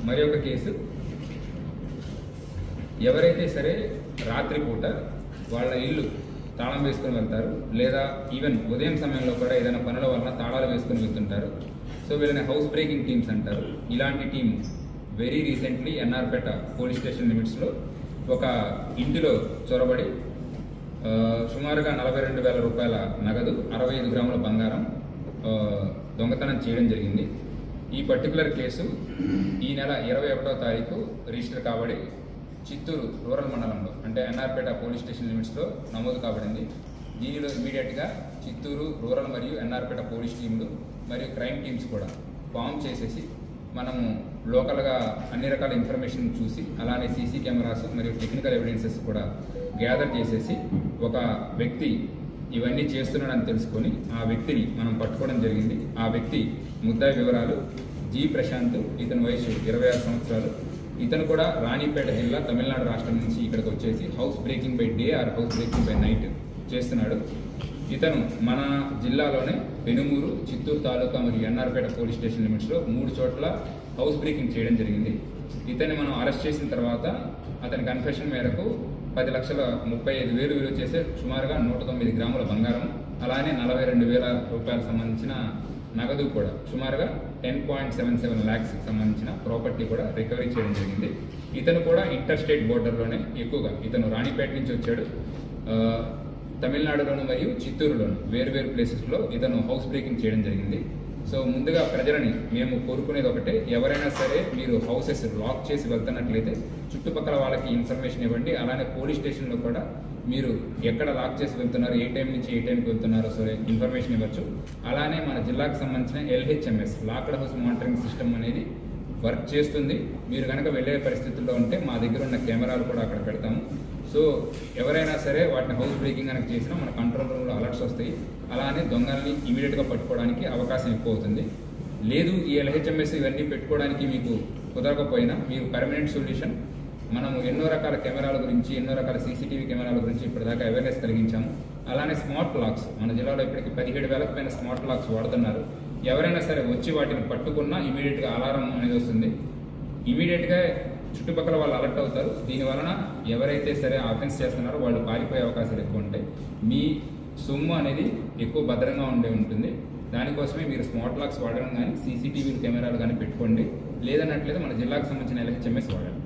మరి ఒక కేసు, ఎవరైతే సరే రాత్రిపూట వాళ్ళ ఇల్లు తాళం వేసుకొని వెళ్తారు, లేదా ఈవెన్ ఉదయం సమయంలో కూడా ఏదైనా పనుల వలన తాళాలు వేసుకొని వెళ్తుంటారు. సో వీళ్ళని హౌస్ బ్రేకింగ్ టీమ్స్ అంటారు. ఇలాంటి team very recently NR Peta police station లిమిట్స్లో ఒక ఇంటిలో చొరబడి సుమారుగా 42,000 రూపాయల నగదు, 65 గ్రాముల బంగారం దొంగతనం చేయడం జరిగింది. ఈ పర్టికులర్ కేసు ఈ నెల 21వ తారీఖు రిజిస్టర్ కాబడి చిత్తూరు రూరల్ మండలంలో అంటే ఎన్ఆర్పేట పోలీస్ స్టేషన్ లిమిట్స్లో నమోదు కాబడింది. దీనిలో ఇమీడియట్గా చిత్తూరు రూరల్ మరియు ఎన్ఆర్పేట పోలీస్ టీంలు మరియు క్రైమ్ టీమ్స్ కూడా ఫామ్ చేసేసి మనము లోకల్గా అన్ని రకాల ఇన్ఫర్మేషన్ చూసి అలానే సీసీ కెమెరాస్ మరియు టెక్నికల్ ఎవిడెన్సెస్ కూడా గ్యాదర్ చేసేసి ఒక వ్యక్తి ఇవన్నీ చేస్తున్నాడని తెలుసుకొని ఆ వ్యక్తిని మనం పట్టుకోవడం జరిగింది. ఆ వ్యక్తి ముద్దాయి వివరాలు జి ప్రశాంత్, ఇతని వయసు 26 సంవత్సరాలు. ఇతను కూడా రాణిపేట జిల్లా తమిళనాడు రాష్ట్రం నుంచి ఇక్కడికి వచ్చేసి house breaking by day or house breaking by night చేస్తున్నాడు. ఇతను మన జిల్లాలోనే పెనుమూరు, చిత్తూరు తాలూకా మరియు ఎన్ఆర్పేట పోలీస్ స్టేషన్ లిమిట్స్లో 3 చోట్ల హౌస్ బ్రేకింగ్ చేయడం జరిగింది. ఇతన్ని మనం అరెస్ట్ చేసిన తర్వాత అతని కన్ఫెషన్ మేరకు 10,35,000 విలువ చేసే సుమారుగా 109 గ్రాముల బంగారం, అలానే 42,000 రూపాయలకు సంబంధించిన నగదు కూడా సుమారుగా 10.77 lakhs సంబంధించిన ప్రాపర్టీ కూడా రికవరీ చేయడం జరిగింది. ఇతను కూడా ఇంటర్ స్టేట్ బోర్డర్లోనే ఎక్కువగా, ఇతను రాణిపేట నుంచి వచ్చాడు. తమిళనాడులోను మరియు చిత్తూరులోను వేరు ప్లేసెస్లో ఇతను హౌస్ బ్రేకింగ్ చేయడం జరిగింది. సో ముందుగా ప్రజలని మేము కోరుకునేది ఒకటే, ఎవరైనా సరే మీరు హౌసెస్ లాక్ చేసి వెళ్తున్నట్లయితే చుట్టుపక్కల వాళ్ళకి ఇన్ఫర్మేషన్ ఇవ్వండి. అలానే పోలీస్ స్టేషన్లో కూడా మీరు ఎక్కడ లాక్ చేసి వెళ్తున్నారు, ఏ టైం నుంచి ఏ టైంకి వెళ్తున్నారో సరే ఇన్ఫర్మేషన్ ఇవ్వచ్చు. అలానే మన జిల్లాకు సంబంధించిన LHMS locked house monitoring system అనేది వర్క్ చేస్తుంది. మీరు కనుక వెళ్ళే పరిస్థితుల్లో ఉంటే మా దగ్గర ఉన్న కెమెరాలు కూడా అక్కడ పెడతాము. సో ఎవరైనా సరే వాటిని హౌస్ బ్రేకింగ్ కనుక చేసినా మన కంట్రోల్ రూమ్లో అలర్ట్స్ వస్తాయి. అలానే దొంగల్ని ఇమీడియట్గా పట్టుకోవడానికి అవకాశం ఎక్కువ అవుతుంది. లేదు ఈ LHMS ఇవన్నీ పెట్టుకోవడానికి మీకు కుదరకపోయినా మీరు పర్మనెంట్ సొల్యూషన్, మనము ఎన్నో రకాల కెమెరాల గురించి, ఎన్నో రకాల CCTV కెమెరాల గురించి ఇప్పటిదాకా అవేర్నెస్ కలిగించాము. అలానే స్మార్ట్ లాక్స్, మన జిల్లాలో ఇప్పటికి 17,000 పైన స్మార్ట్ లాక్స్ వాడుతున్నారు. ఎవరైనా సరే వచ్చి వాటిని పట్టుకున్నా ఇమీడియట్గా అలారం అనేది వస్తుంది. ఇమీడియట్గా చుట్టుపక్కల వాళ్ళు అలర్ట్ అవుతారు. దీనివలన ఎవరైతే సరే ఆఫెన్స్ చేస్తున్నారో వాళ్ళు పారిపోయే అవకాశాలు ఎక్కువ ఉంటాయి. మీ సొమ్ము అనేది ఎక్కువ భద్రంగా ఉంటుంది. దానికోసమే మీరు స్మార్ట్ లాక్స్ వాడడం కానీ, CCTV కెమెరాలు కానీ పెట్టుకోండి. లేదన్నట్లయితే మన జిల్లాకు సంబంధించిన LHMS వాడండి.